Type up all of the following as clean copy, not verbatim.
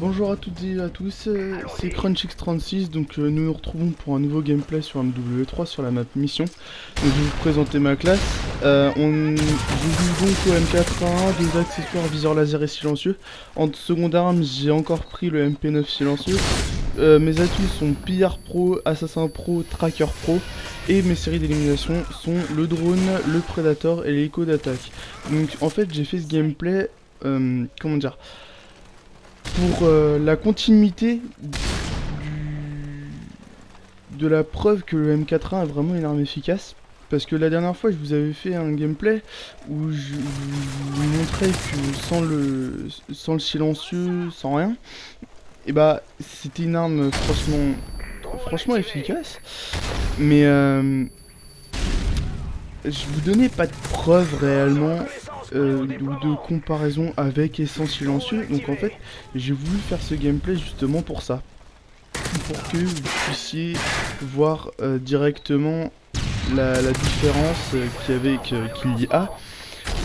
Bonjour à toutes et à tous, c'est CrunchX36, donc nous nous retrouvons pour un nouveau gameplay sur MW3 sur la map mission. Donc je vais vous présenter ma classe. On joue donc au M4A1, deux accessoires viseur laser et silencieux. En seconde arme, j'ai encore pris le MP9 silencieux. Mes atouts sont Pillard Pro, Assassin Pro, Tracker Pro. Et mes séries d'élimination sont le drone, le Predator et l'hélico d'attaque. Donc en fait j'ai fait ce gameplay, comment dire, pour la continuité de la preuve que le M4A1 est vraiment une arme efficace. Parce que la dernière fois je vous avais fait un gameplay où je vous montrais que sans le silencieux, sans rien, et bah c'était une arme franchement efficace. Mais je vous donnais pas de preuves réellement ou de comparaison avec et sans silencieux. Donc en fait j'ai voulu faire ce gameplay justement pour ça, pour que vous puissiez voir directement la différence qu'il y a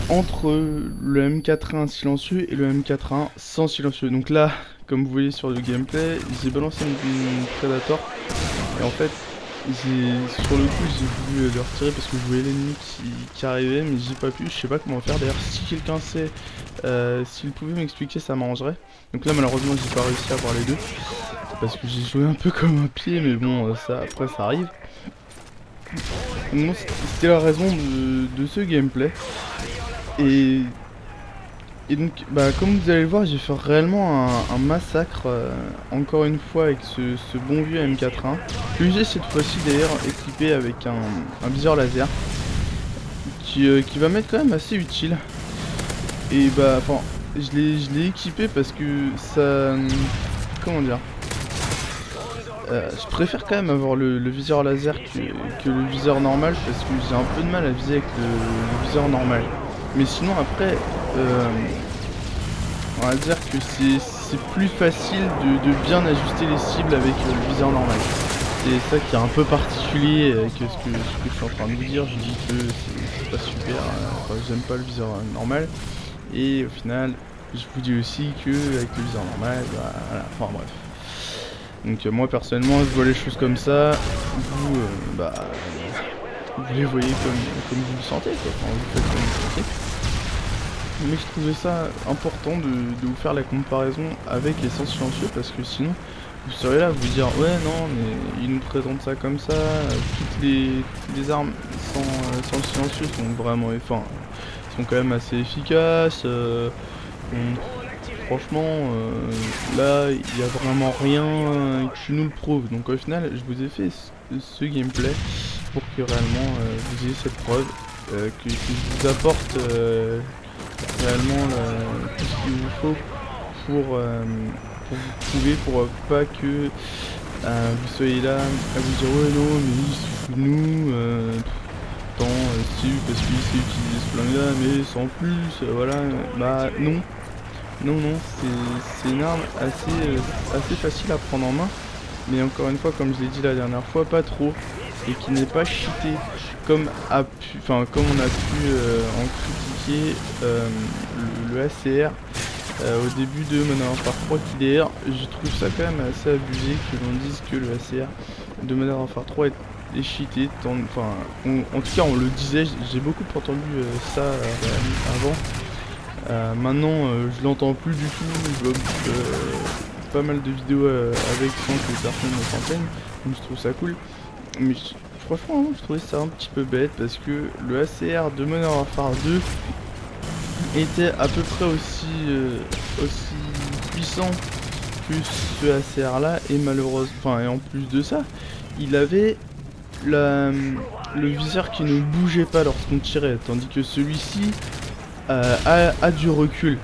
entre le M4A1 silencieux et le M4A1 sans silencieux. Donc là, comme vous voyez sur le gameplay, j'ai balancé une Predator et en fait sur le coup j'ai voulu le retirer parce que je voyais l'ennemi qui arrivait, mais j'ai pas pu, je sais pas comment faire. D'ailleurs si quelqu'un sait, s'il pouvait m'expliquer, ça m'arrangerait. Donc là malheureusement j'ai pas réussi à voir les deux parce que j'ai joué un peu comme un pied, mais bon ça après ça arrive. Donc c'était la raison de ce gameplay. Et donc, bah, comme vous allez le voir, j'ai fait réellement un massacre, encore une fois, avec ce bon vieux M4A1. Que j'ai cette fois-ci d'ailleurs équipé avec un viseur laser, qui va m'être quand même assez utile. Et bah, enfin, je l'ai équipé parce que ça... Comment dire, je préfère quand même avoir le viseur laser que le viseur normal, parce que j'ai un peu de mal à viser avec le viseur normal. Mais sinon après, on va dire que c'est plus facile de bien ajuster les cibles avec le viseur normal. C'est ça qui est un peu particulier avec ce que je suis en train de vous dire. Je dis que c'est pas super, enfin, j'aime pas le viseur normal. Et au final, je vous dis aussi que avec le viseur normal, bah, voilà, enfin bref. Donc moi personnellement, je vois les choses comme ça. Vous, bah, vous les voyez comme vous le sentez, quoi. Enfin, vous faites comme vous le sentez. Mais je trouvais ça important de vous faire la comparaison avec les sans silencieux, parce que sinon vous seriez là à vous dire ouais non mais ils nous présentent ça comme ça, toutes les armes sans le silencieux sont vraiment, enfin, sont quand même assez efficaces. Franchement là il n'y a vraiment rien qui nous le prouve. Donc au final je vous ai fait ce gameplay pour que réellement vous ayez cette preuve, que je vous apporte réellement tout ce qu'il vous faut pour vous prouver, pour pas que vous soyez là à vous dire ouais non mais il se fout de nous, si parce qu'il sait utiliser ce flingue là mais sans plus, voilà. Bah non, c'est une arme assez facile à prendre en main, mais encore une fois comme je l'ai dit la dernière fois, pas trop, et qui n'est pas cheaté comme on a pu en critiquer le ACR au début de Modern Warfare 3 qui d'ailleurs je trouve ça quand même assez abusé que l'on dise que le ACR de Modern Warfare 3 est cheaté, enfin en tout cas on le disait, j'ai beaucoup entendu ça avant. Maintenant je l'entends plus du tout, je vois pas mal de vidéos avec sans que personne ne s'en plaigne, donc je trouve ça cool. Mais franchement je trouvais ça un petit peu bête parce que le ACR de Modern Warfare 2 était à peu près aussi puissant que ce ACR là, et malheureusement, enfin, et en plus de ça, il avait le viseur qui ne bougeait pas lorsqu'on tirait, tandis que celui-ci a du recul.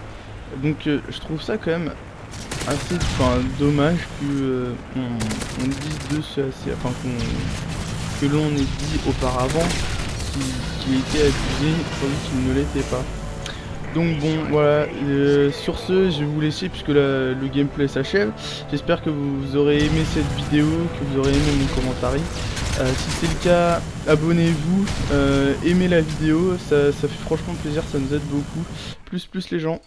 Donc je trouve ça quand même assez, dommage que on dise de ce ACR, enfin que l'on ait dit auparavant qu'il était abusé tandis qu'il ne l'était pas. Donc bon voilà, sur ce je vais vous laisser puisque le gameplay s'achève. J'espère que vous aurez aimé cette vidéo, que vous aurez aimé mon commentaire. Si c'est le cas, abonnez-vous, aimez la vidéo, ça fait franchement plaisir, ça nous aide beaucoup. Plus les gens.